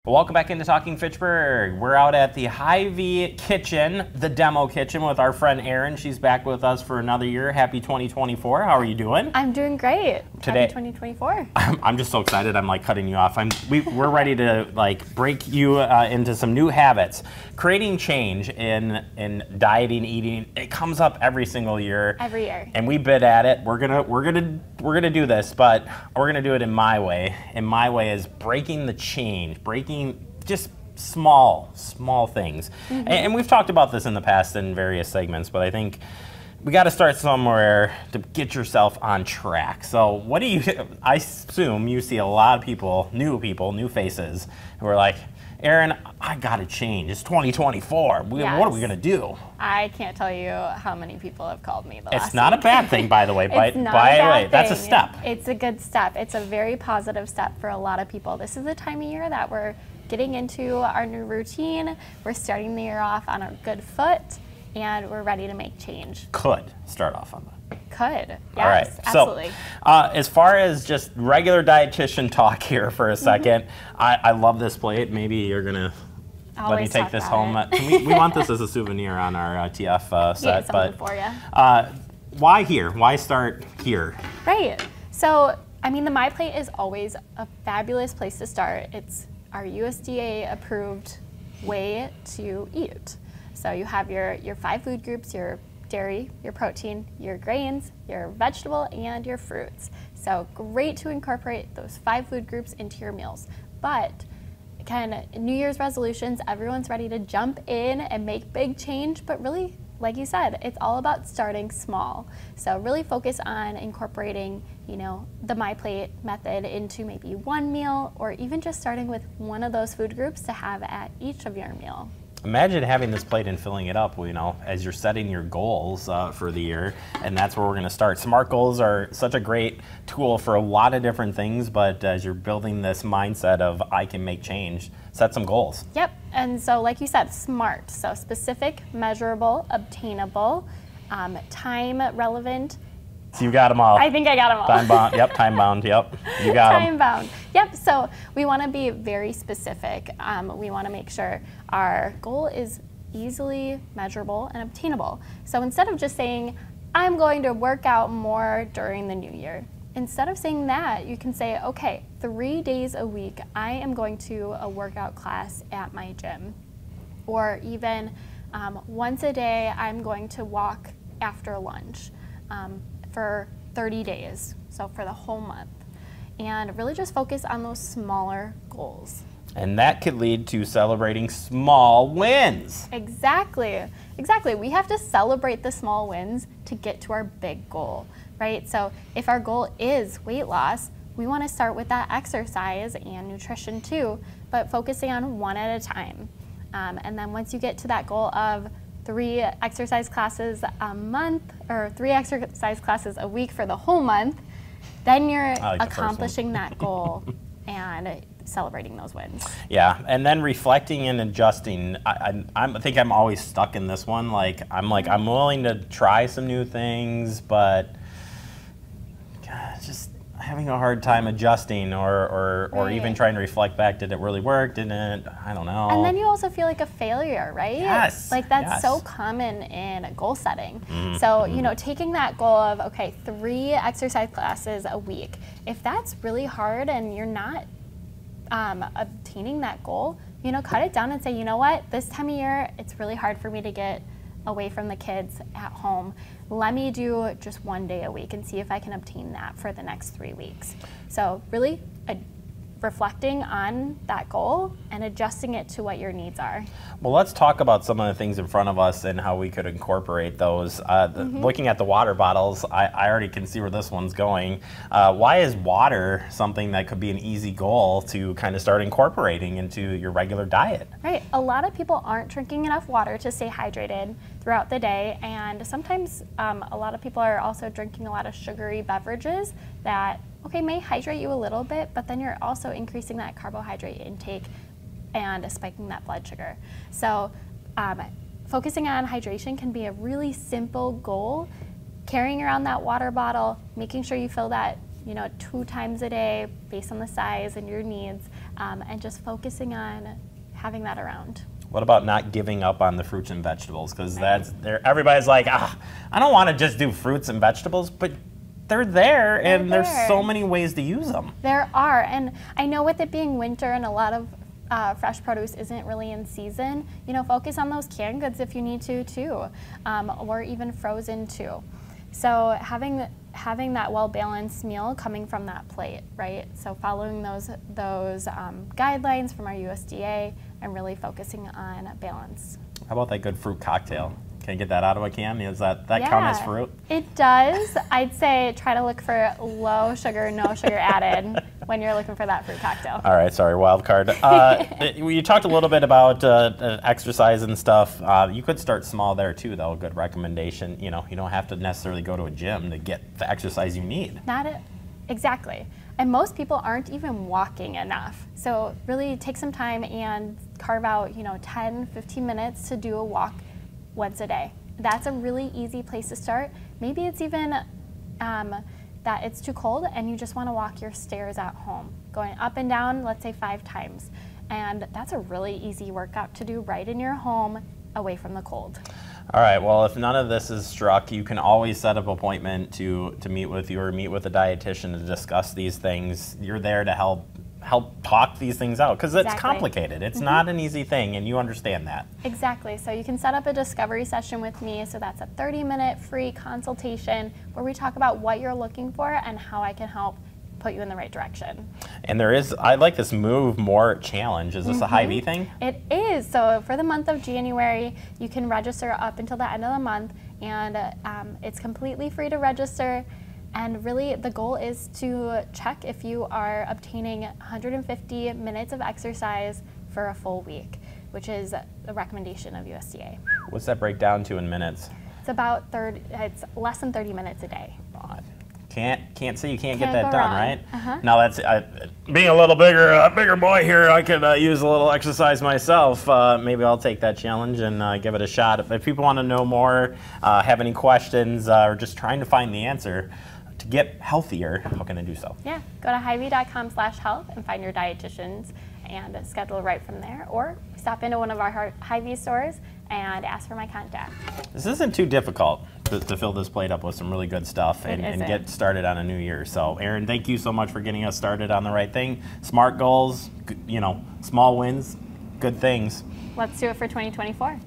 Welcome back into Talking Fitchburg. We're out at the Hy-Vee kitchen, the demo kitchen, with our friend Aryn. She's back with us for another year. Happy 2024. How are you doing? I'm doing great. Today, Happy 2024. I'm just so excited. I'm like cutting you off. We're ready to like break you into some new habits. Creating change in dieting, eating. It comes up every single year. Every year. And we bid at it. We're gonna do this, but we're gonna do it in my way. And my way is breaking the change, breaking just small things. Mm-hmm. And we've talked about this in the past in various segments, but I think we got to start somewhere to get yourself on track. So what do you, I assume you see a lot of people, new faces, who are like, Aryn, I gotta change. It's 2024. Yes. What are we gonna do? I can't tell you how many people have called me the last It's not week. a bad thing, by the way. By the way, that's a step. It's a good step. It's a very positive step for a lot of people. This is the time of year that we're getting into our new routine. We're starting the year off on a good foot, and we're ready to make change. Could start off on that. Could. Yes, All right. absolutely. So, as far as just regular dietitian talk here for a second, I love this plate. Maybe you're gonna let me take this home. We want this as a souvenir on our TF set. Something for you. Why here? Why start here? Right. So, I mean, the My Plate is always a fabulous place to start. It's our USDA approved way to eat. So you have your 5 food groups, your dairy, your protein, your grains, your vegetable, and your fruits. So great to incorporate those 5 food groups into your meals. But again, New Year's resolutions, everyone's ready to jump in and make big change, but really, like you said, it's all about starting small. So really focus on incorporating, the My Plate method into maybe one meal, or even just starting with one of those food groups to have at each of your meal. Imagine having this plate and filling it up, as you're setting your goals for the year, and that's where we're going to start. SMART goals are such a great tool for a lot of different things, but as you're building this mindset of I can make change, set some goals. Yep, and so like you said, SMART, so specific, measurable, obtainable, time relevant. So you got them all. I think I got them all. Time bound, yep, time bound, yep, you got them. Time bound, yep, so we want to be very specific. We want to make sure our goal is easily measurable and obtainable. So instead of just saying, I'm going to work out more during the new year, instead of saying that, you can say, okay, 3 days a week, I am going to a workout class at my gym. Or even once a day, I'm going to walk after lunch. For 30 days, so for the whole month, and really just focus on those smaller goals. And that could lead to celebrating small wins. Exactly. We have to celebrate the small wins to get to our big goal, right? So if our goal is weight loss, we want to start with that exercise and nutrition too, but focusing on one at a time. And then once you get to that goal of 3 exercise classes a month, or 3 exercise classes a week for the whole month, then you're accomplishing that goal and celebrating those wins. Yeah, and then reflecting and adjusting. I think I'm always stuck in this one. I'm willing to try some new things, but just having a hard time adjusting or Right. even trying to reflect back. Did it really work? Didn't it? I don't know. And then you also feel like a failure, right? Yes. That's so common in goal setting. So, taking that goal of, okay, 3 exercise classes a week, if that's really hard and you're not obtaining that goal, cut it down and say, you know what, this time of year, it's really hard for me to get away from the kids at home. Let me do just 1 day a week and see if I can obtain that for the next 3 weeks. So really reflecting on that goal and adjusting it to what your needs are. Well, let's talk about some of the things in front of us and how we could incorporate those. Looking at the water bottles, I already can see where this one's going. Why is water something that could be an easy goal to kind of start incorporating into your regular diet? Right. A lot of people aren't drinking enough water to stay hydrated throughout the day, and sometimes a lot of people are also drinking a lot of sugary beverages that may hydrate you a little bit, but then you're also increasing that carbohydrate intake and spiking that blood sugar. So focusing on hydration can be a really simple goal. Carrying around that water bottle, making sure you fill that 2 times a day based on the size and your needs, and just focusing on having that around. What about not giving up on the fruits and vegetables? Because that's there. Everybody's like, I don't want to just do fruits and vegetables, but they're there, and there's so many ways to use them. There are, and I know with it being winter and a lot of fresh produce isn't really in season, you know, focus on those canned goods if you need to too, or even frozen too. So having that well-balanced meal coming from that plate, right? So following those guidelines from our USDA and really focusing on balance. How about that good fruit cocktail? Can you get that out of a can? Does that count as fruit? It does. I'd say try to look for low sugar, no sugar added when you're looking for that fruit cocktail. All right, sorry, wild card. You talked a little bit about exercise and stuff. You could start small there too, though. Good recommendation. You know, you don't have to necessarily go to a gym to get the exercise you need. Exactly. And most people aren't even walking enough. So really take some time and carve out, 10, 15 minutes to do a walk once a day. That's a really easy place to start. Maybe it's even that it's too cold and you just want to walk your stairs at home, going up and down, let's say 5 times. And that's a really easy workout to do right in your home, away from the cold. All right, well, if none of this is struck, you can always set up an appointment to meet with you or meet with a dietitian to discuss these things. You're there to help talk these things out, because it's complicated. It's not an easy thing, and you understand that. Exactly. So you can set up a discovery session with me. So that's a 30-minute free consultation where we talk about what you're looking for and how I can help put you in the right direction. And I like this Move More challenge. Is this a Hy-Vee thing? It is. So for the month of January, you can register up until the end of the month, and it's completely free to register. And really, the goal is to check if you are obtaining 150 minutes of exercise for a full week, which is the recommendation of USDA. What's that break down to in minutes? It's less than 30 minutes a day. Can't say you can't get that done, right? Now that's being a little bigger boy here. I could use a little exercise myself. Maybe I'll take that challenge and give it a shot. If people want to know more, have any questions, or just trying to find the answer to get healthier, how can I do so? Yeah, go to Hy-Vee.com/health and find your dietitians and schedule right from there, or stop into one of our Hy-Vee stores and ask for my contact. This isn't too difficult to fill this plate up with some really good stuff and get started on a new year. So, Aryn, thank you so much for getting us started on the right thing. Smart goals, small wins, good things. Let's do it for 2024.